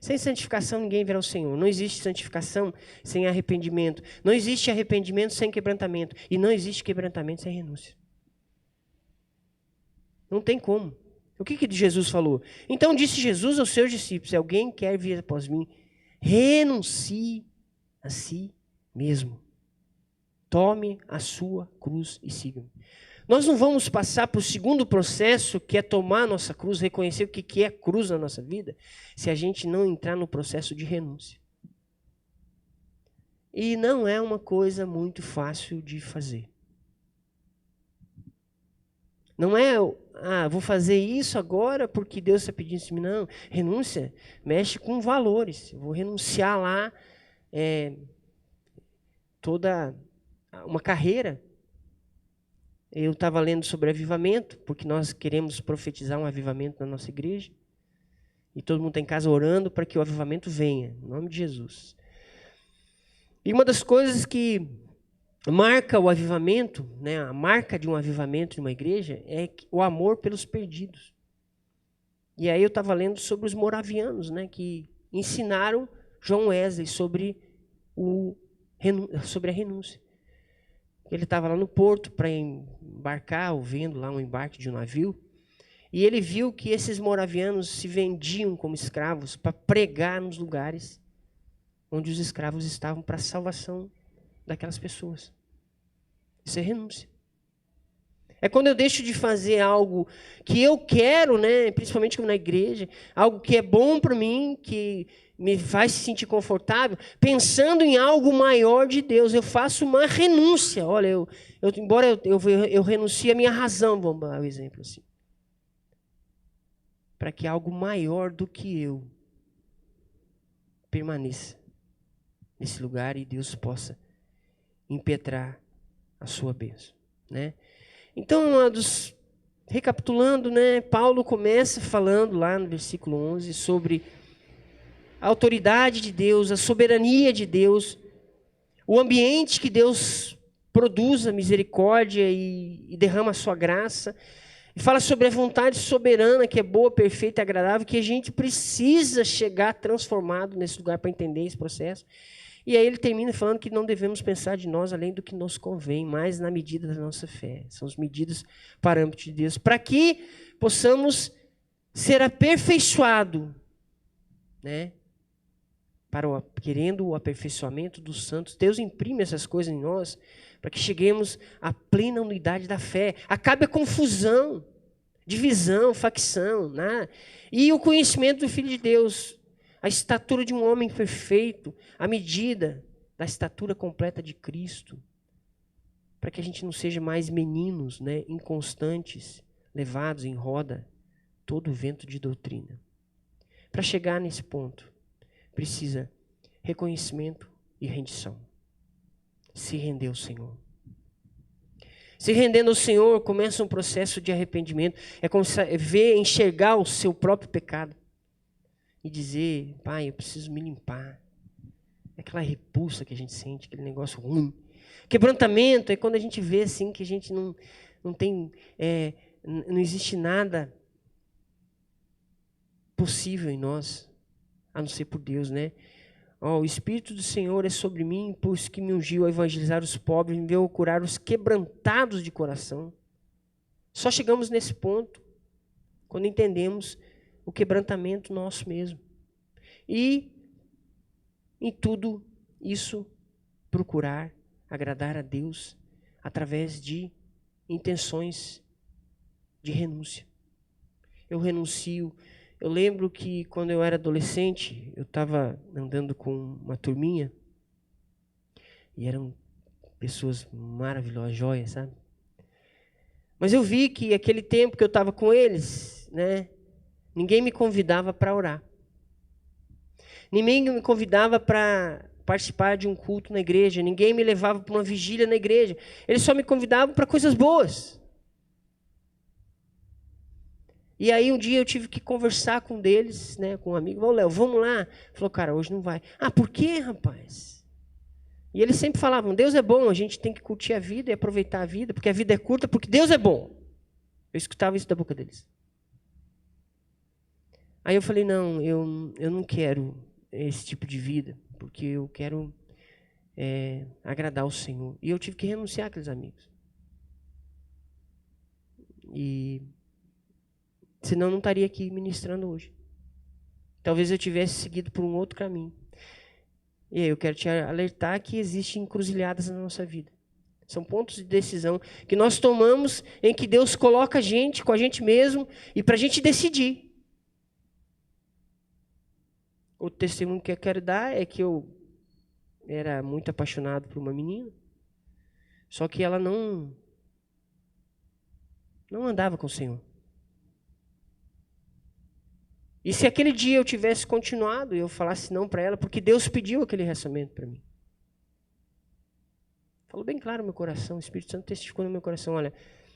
sem santificação ninguém verá o Senhor. Não existe santificação sem arrependimento. Não existe arrependimento sem quebrantamento. E não existe quebrantamento sem renúncia. Não tem como. O que Jesus falou? Então disse Jesus aos seus discípulos, se alguém quer vir após mim, renuncie a si mesmo. Tome a sua cruz e siga-me. Nós não vamos passar para o segundo processo, que é tomar a nossa cruz, reconhecer o que é cruz na nossa vida, se a gente não entrar no processo de renúncia. E não é uma coisa muito fácil de fazer. Não é, vou fazer isso agora porque Deus está pedindo isso. Não, renúncia mexe com valores. Eu vou renunciar lá toda uma carreira. Eu estava lendo sobre avivamento, porque nós queremos profetizar um avivamento na nossa igreja. E todo mundo está em casa orando para que o avivamento venha, em nome de Jesus. E uma das coisas que marca o avivamento, né, a marca de um avivamento de uma igreja, é o amor pelos perdidos. E aí eu estava lendo sobre os moravianos, né, que ensinaram John Wesley sobre a renúncia. Ele estava lá no porto para embarcar, ou vendo lá um embarque de um navio, e ele viu que esses moravianos se vendiam como escravos para pregar nos lugares onde os escravos estavam para a salvação daquelas pessoas. Isso é renúncia. É quando eu deixo de fazer algo que eu quero, né, principalmente como na igreja, algo que é bom para mim, que me faz se sentir confortável, pensando em algo maior de Deus. Eu faço uma renúncia. Olha, embora eu renuncie a minha razão, vamos dar um exemplo assim. para que algo maior do que eu permaneça nesse lugar e Deus possa impetrar a sua bênção, né? Então, amados, recapitulando, né, Paulo começa falando lá no versículo 11 sobre a autoridade de Deus, a soberania de Deus, o ambiente que Deus produz a misericórdia e derrama a sua graça. E fala sobre a vontade soberana que é boa, perfeita e agradável, que a gente precisa chegar transformado nesse lugar para entender esse processo. E aí ele termina falando que não devemos pensar de nós além do que nos convém, mas na medida da nossa fé. São as medidas, parâmetros de Deus, para que possamos ser aperfeiçoados, né? Querendo o aperfeiçoamento dos santos. Deus imprime essas coisas em nós para que cheguemos à plena unidade da fé. Acabe a confusão, divisão, facção, né? E o conhecimento do Filho de Deus, a estatura de um homem perfeito, a medida da estatura completa de Cristo, para que a gente não seja mais meninos, né, inconstantes, levados em roda todo o vento de doutrina. Para chegar nesse ponto, precisa reconhecimento e rendição. Se render ao Senhor. Se rendendo ao Senhor, começa um processo de arrependimento. É como ver, enxergar o seu próprio pecado. E dizer, Pai, eu preciso me limpar. É aquela repulsa que a gente sente, aquele negócio ruim. Quebrantamento é quando a gente vê assim que a gente não tem, não existe nada possível em nós, a não ser por Deus, né? O Espírito do Senhor é sobre mim, pois que me ungiu a evangelizar os pobres, me veio a curar os quebrantados de coração. Só chegamos nesse ponto quando entendemos o quebrantamento nosso mesmo. E em tudo isso procurar agradar a Deus através de intenções de renúncia. Eu renuncio. Eu lembro que quando eu era adolescente, eu estava andando com uma turminha e eram pessoas maravilhosas, joias, sabe? Mas eu vi que aquele tempo que eu estava com eles, né, ninguém me convidava para orar. Ninguém me convidava para participar de um culto na igreja. Ninguém me levava para uma vigília na igreja. Eles só me convidavam para coisas boas. E aí um dia eu tive que conversar com um deles, né, com um amigo. Ô, Léo, vamos lá? Falou, cara, hoje não vai. Ah, por quê, rapaz? E eles sempre falavam, Deus é bom, a gente tem que curtir a vida e aproveitar a vida, porque a vida é curta, porque Deus é bom. Eu escutava isso da boca deles. Aí eu falei, não, eu não quero esse tipo de vida, porque eu quero agradar o Senhor. E eu tive que renunciar àqueles amigos. E senão eu não estaria aqui ministrando hoje. Talvez eu tivesse seguido por um outro caminho. E aí eu quero te alertar que existem encruzilhadas na nossa vida. São pontos de decisão que nós tomamos em que Deus coloca a gente com a gente mesmo e para a gente decidir. Outro testemunho que eu quero dar é que eu era muito apaixonado por uma menina, só que ela não andava com o Senhor. E se aquele dia eu tivesse continuado e eu falasse não para ela, porque Deus pediu aquele relacionamento para mim. Falou bem claro no meu coração, o Espírito Santo testificou no meu coração, olha,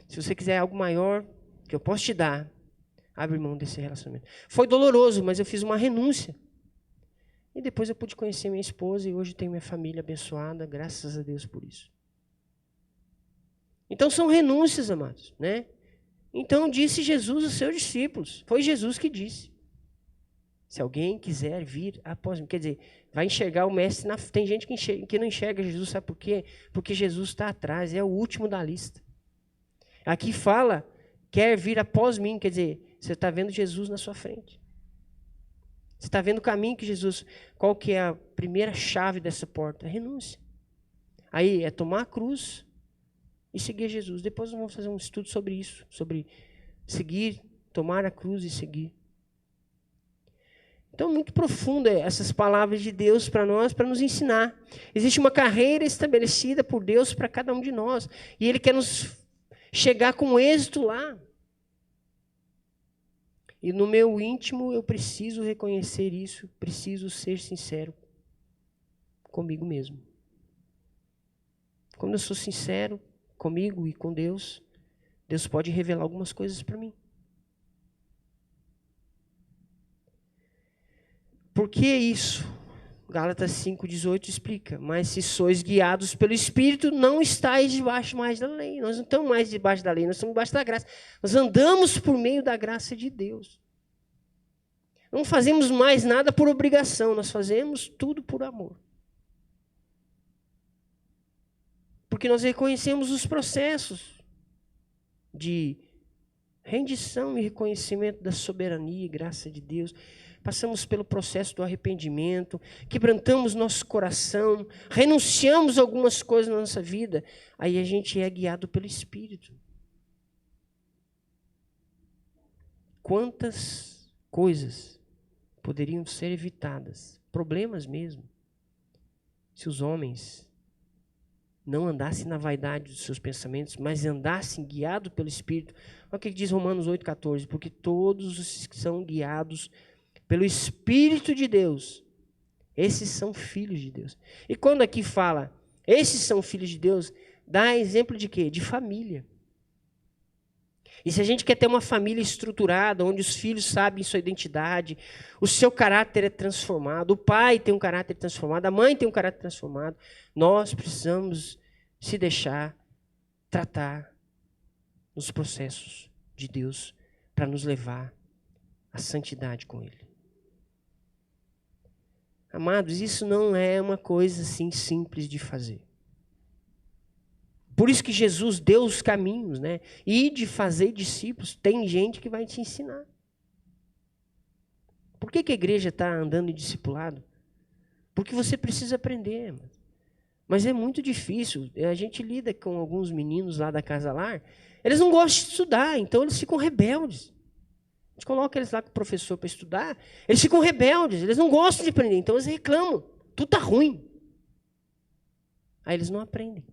se você quiser algo maior que eu posso te dar, abre mão desse relacionamento. Foi doloroso, mas eu fiz uma renúncia. E depois eu pude conhecer minha esposa e hoje tenho minha família abençoada, graças a Deus por isso. Então são renúncias, amados, né? Então disse Jesus aos seus discípulos, foi Jesus que disse. Se alguém quiser vir após mim, quer dizer, vai enxergar o mestre na frente. Tem gente que não enxerga Jesus, sabe por quê? Porque Jesus está atrás, é o último da lista. Aqui fala, quer vir após mim, quer dizer, você está vendo Jesus na sua frente. Você está vendo o caminho que Jesus... Qual que é a primeira chave dessa porta? A renúncia. Aí é tomar a cruz e seguir Jesus. Depois nós vamos fazer um estudo sobre isso, sobre seguir, tomar a cruz e seguir. Então, muito profundo essas palavras de Deus para nós, para nos ensinar. Existe uma carreira estabelecida por Deus para cada um de nós. E Ele quer nos chegar com êxito lá. E no meu íntimo eu preciso reconhecer isso, preciso ser sincero comigo mesmo. Quando eu sou sincero comigo e com Deus, Deus pode revelar algumas coisas para mim. Por que isso? Gálatas 5,18 explica. Mas se sois guiados pelo Espírito, não estáis debaixo mais da lei. Nós não estamos mais debaixo da lei, nós estamos debaixo da graça. Nós andamos por meio da graça de Deus. Não fazemos mais nada por obrigação, nós fazemos tudo por amor. Porque nós reconhecemos os processos de rendição e reconhecimento da soberania e graça de Deus. Passamos pelo processo do arrependimento, quebrantamos nosso coração, renunciamos a algumas coisas na nossa vida. Aí a gente é guiado pelo Espírito. Quantas coisas poderiam ser evitadas, problemas mesmo, se os homens não andassem na vaidade dos seus pensamentos, mas andassem guiados pelo Espírito. Olha o que diz Romanos 8,14. Porque todos os que são guiados pelo Espírito de Deus, esses são filhos de Deus. E quando aqui fala, esses são filhos de Deus, dá exemplo de quê? De família. E se a gente quer ter uma família estruturada, onde os filhos sabem sua identidade, o seu caráter é transformado, o pai tem um caráter transformado, a mãe tem um caráter transformado, nós precisamos se deixar tratar nos processos de Deus para nos levar à santidade com Ele. Amados, isso não é uma coisa assim simples de fazer. Por isso que Jesus deu os caminhos, né? E de fazer discípulos, tem gente que vai te ensinar. Por que a igreja está andando em discipulado? Porque você precisa aprender. Mas é muito difícil. A gente lida com alguns meninos lá da Casa Lar, eles não gostam de estudar, então eles ficam rebeldes. A gente coloca eles lá com o professor para estudar, eles ficam rebeldes, eles não gostam de aprender, então eles reclamam. Tudo está ruim. Aí eles não aprendem.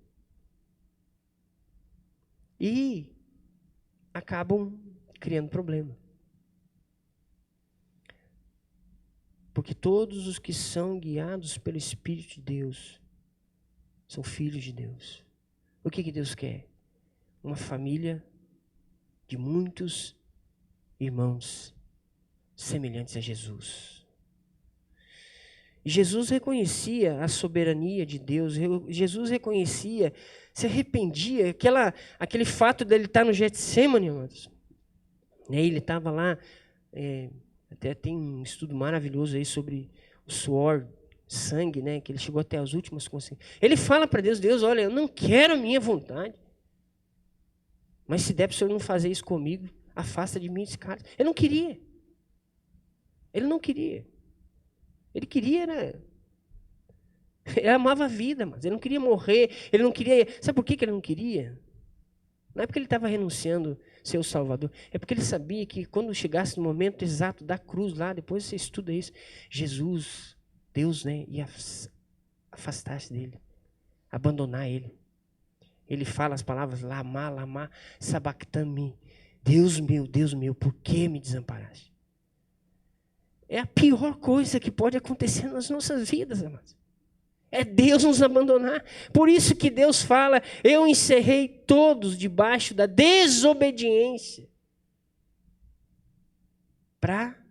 E acabam criando problema. Porque todos os que são guiados pelo Espírito de Deus são filhos de Deus. O que Deus quer? Uma família de muitos irmãos semelhantes a Jesus. Jesus reconhecia a soberania de Deus, Jesus reconhecia, se arrependia, aquele fato dele estar no Getsemane, amados. Ele estava lá, até tem um estudo maravilhoso aí sobre o suor, sangue, né, que ele chegou até as últimas consequências. Ele fala para Deus, Deus, olha, eu não quero a minha vontade, mas se der para o Senhor não fazer isso comigo, afasta de mim esse cara. Ele não queria. Ele não queria. Ele queria, né? Ele amava a vida, mas ele não queria morrer. Ele não queria. Sabe por que ele não queria? Não é porque ele estava renunciando a ser o Salvador. É porque ele sabia que quando chegasse no momento exato da cruz lá, depois você estuda isso, Jesus, Deus, né, ia afastar-se dele, abandonar ele. Ele fala as palavras Lamá, sabactami. Deus meu, por que me desamparaste? É a pior coisa que pode acontecer nas nossas vidas, amados. É Deus nos abandonar. Por isso que Deus fala, eu encerrei todos debaixo da desobediência. Para,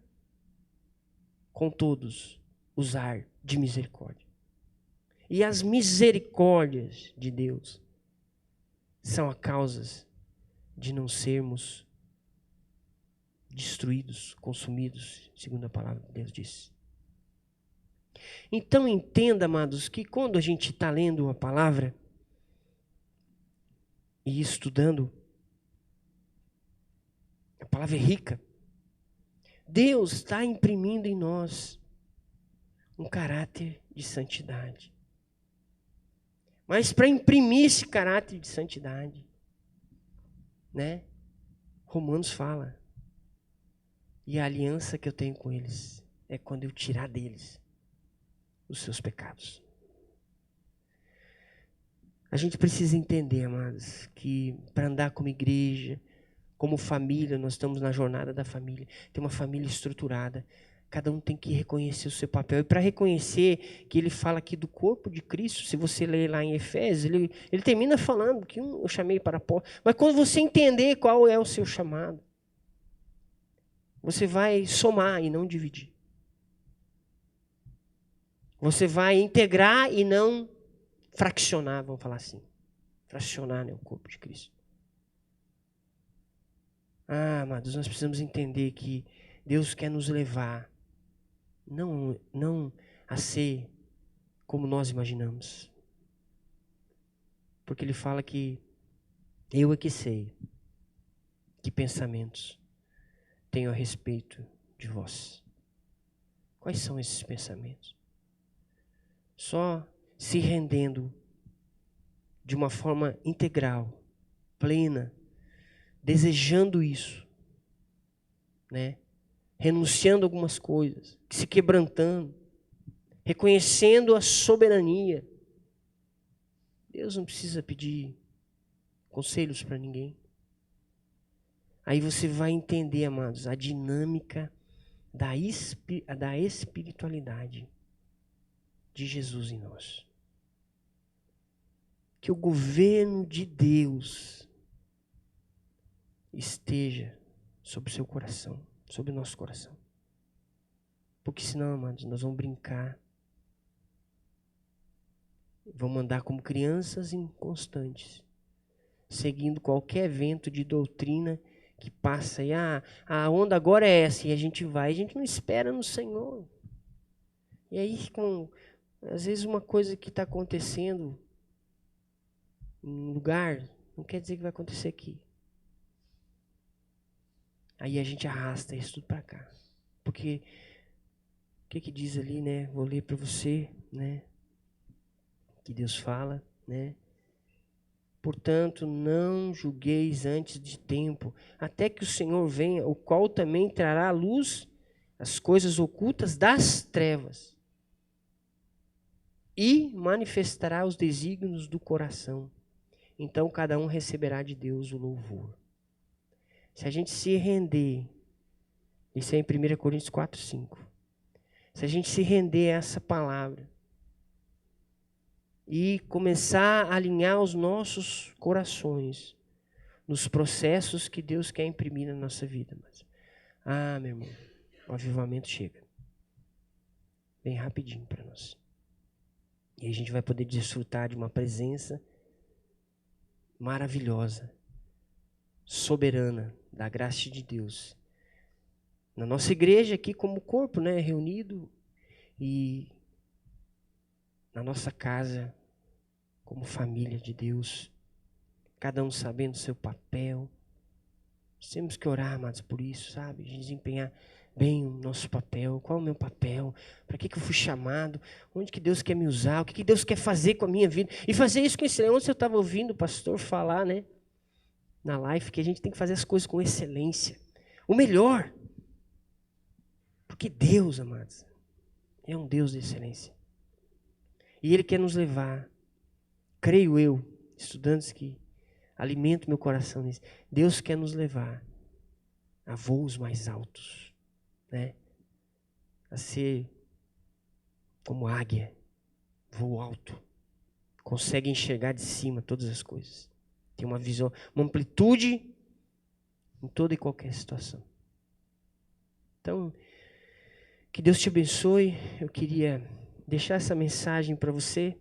com todos, usar de misericórdia. E as misericórdias de Deus são a causa de não sermos destruídos, consumidos, segundo a palavra de Deus diz. Então entenda, amados, que quando a gente está lendo a palavra e estudando, a palavra é rica. Deus está imprimindo em nós um caráter de santidade. Mas para imprimir esse caráter de santidade, né? Romanos fala, e a aliança que eu tenho com eles é quando eu tirar deles os seus pecados. A gente precisa entender, amados, que para andar como igreja, Como família, nós estamos na jornada da família. Tem uma família estruturada. Cada um tem que reconhecer o seu papel. E para reconhecer que ele fala aqui do corpo de Cristo, se você ler lá em Efésios, ele termina falando que eu chamei para apóstolo. Mas quando você entender qual é o seu chamado, você vai somar e não dividir. Você vai integrar e não fraccionar, vamos falar assim. Fracionar, né, o corpo de Cristo. Amados, nós precisamos entender que Deus quer nos levar não a ser como nós imaginamos. Porque ele fala que eu é que sei que pensamentos tenho a respeito de vós. Quais são esses pensamentos? Só se rendendo de uma forma integral, plena, desejando isso, né? Renunciando a algumas coisas, se quebrantando, reconhecendo a soberania. Deus não precisa pedir conselhos para ninguém. Aí você vai entender, amados, a dinâmica da espiritualidade de Jesus em nós. Que o governo de Deus esteja sobre o seu coração, sobre o nosso coração. Porque senão, amados, nós vamos brincar. Vamos andar como crianças inconstantes, seguindo qualquer vento de doutrina que passa e a onda agora é essa, e a gente não espera no Senhor. E aí, às vezes uma coisa que está acontecendo em um lugar, não quer dizer que vai acontecer aqui. Aí a gente arrasta isso tudo para cá. Porque, o que diz ali, né? Vou ler para você, né? Que Deus fala, né? Portanto, não julgueis antes de tempo, até que o Senhor venha, o qual também trará à luz as coisas ocultas das trevas e manifestará os desígnios do coração. Então, cada um receberá de Deus o louvor. Se a gente se render, isso é em 1 Coríntios 4, 5. Se a gente se render a essa palavra e começar a alinhar os nossos corações nos processos que Deus quer imprimir na nossa vida. Meu irmão, o avivamento chega. Bem rapidinho para nós. E a gente vai poder desfrutar de uma presença maravilhosa, soberana, da graça de Deus. Na nossa igreja aqui como corpo, né, reunido, e na nossa casa como família de Deus, cada um sabendo o seu papel. Nós temos que orar, amados, por isso, sabe? Desempenhar bem o nosso papel. Qual é o meu papel? Para que eu fui chamado? Onde que Deus quer me usar? O que Deus quer fazer com a minha vida? E fazer isso com excelência. Ontem eu estava ouvindo o pastor falar, né? Na live, que a gente tem que fazer as coisas com excelência. O melhor. Porque Deus, amados, é um Deus de excelência. E Ele quer nos levar, creio eu, estudantes que alimentam meu coração nisso, Deus quer nos levar a voos mais altos, né? A ser como águia, voo alto, consegue enxergar de cima todas as coisas, tem uma visão, uma amplitude em toda e qualquer situação. Então, que Deus te abençoe. Eu queria deixar essa mensagem para você.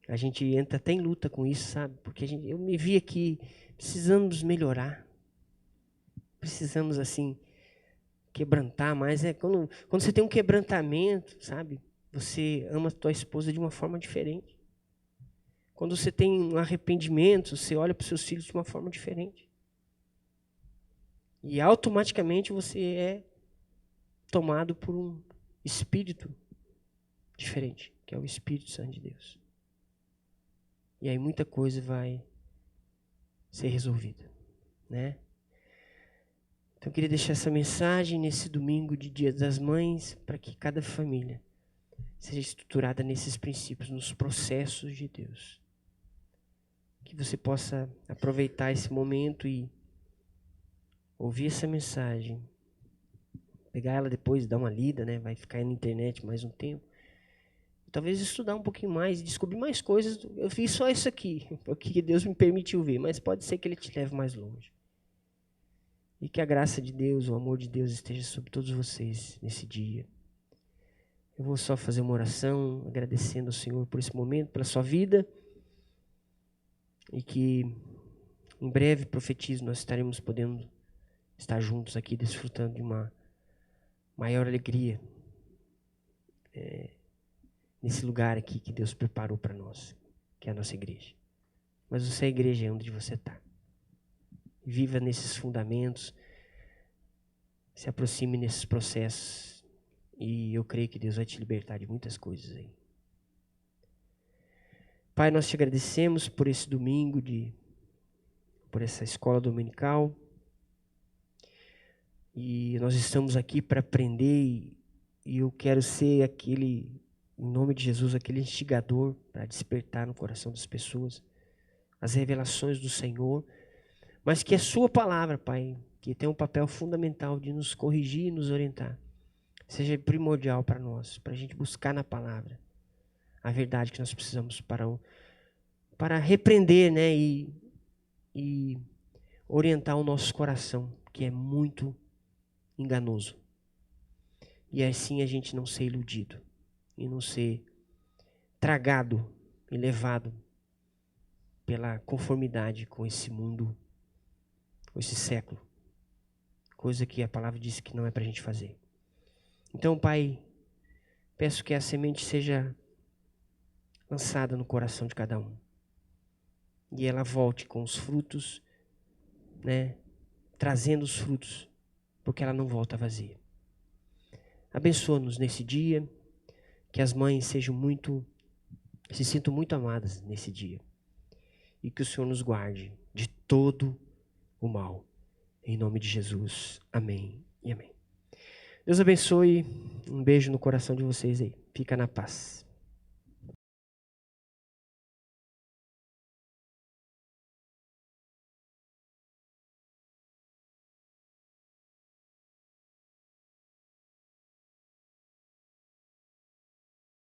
A gente entra até em luta com isso, sabe? Porque eu me vi aqui, precisamos melhorar. Precisamos, assim, quebrantar mais. Quando você tem um quebrantamento, sabe? Você ama a tua esposa de uma forma diferente. Quando você tem um arrependimento, você olha para os seus filhos de uma forma diferente. E automaticamente você é tomado por um espírito diferente, que é o Espírito Santo de Deus. E aí muita coisa vai ser resolvida, né? Então eu queria deixar essa mensagem nesse domingo de Dia das Mães, para que cada família seja estruturada nesses princípios, nos processos de Deus. que você possa aproveitar esse momento e ouvir essa mensagem, pegar ela depois, dar uma lida, né? Vai ficar aí na internet mais um tempo. Talvez estudar um pouquinho mais e descobrir mais coisas. Eu fiz só isso aqui, porque Deus me permitiu ver, mas pode ser que Ele te leve mais longe. E que a graça de Deus, o amor de Deus esteja sobre todos vocês nesse dia. Eu vou só fazer uma oração, agradecendo ao Senhor por esse momento, pela sua vida. E que em breve, profetizo, nós estaremos podendo estar juntos aqui, desfrutando de uma maior alegria nesse lugar aqui que Deus preparou para nós, que é a nossa igreja. Mas você é a igreja é onde você está. Viva nesses fundamentos, se aproxime nesses processos, e eu creio que Deus vai te libertar de muitas coisas aí. Pai, nós te agradecemos por esse domingo, por essa escola dominical, e nós estamos aqui para aprender, e eu quero ser aquele, em nome de Jesus, aquele instigador para despertar no coração das pessoas as revelações do Senhor, mas que a sua palavra, Pai, que tem um papel fundamental de nos corrigir e nos orientar, seja primordial para nós, para a gente buscar na palavra a verdade que nós precisamos para repreender, né, e orientar o nosso coração, que é muito enganoso. E assim a gente não ser iludido e não ser tragado e levado pela conformidade com esse mundo, com esse século. Coisa que a palavra diz que não é para a gente fazer. Então, Pai, peço que a semente seja lançada no coração de cada um. E ela volte com os frutos, né? Trazendo os frutos, porque ela não volta vazia. Abençoa-nos nesse dia, que as mães se sintam muito amadas nesse dia. E que o Senhor nos guarde de todo o mal. Em nome de Jesus. Amém e amém. Deus abençoe. Um beijo no coração de vocês aí. Fica na paz.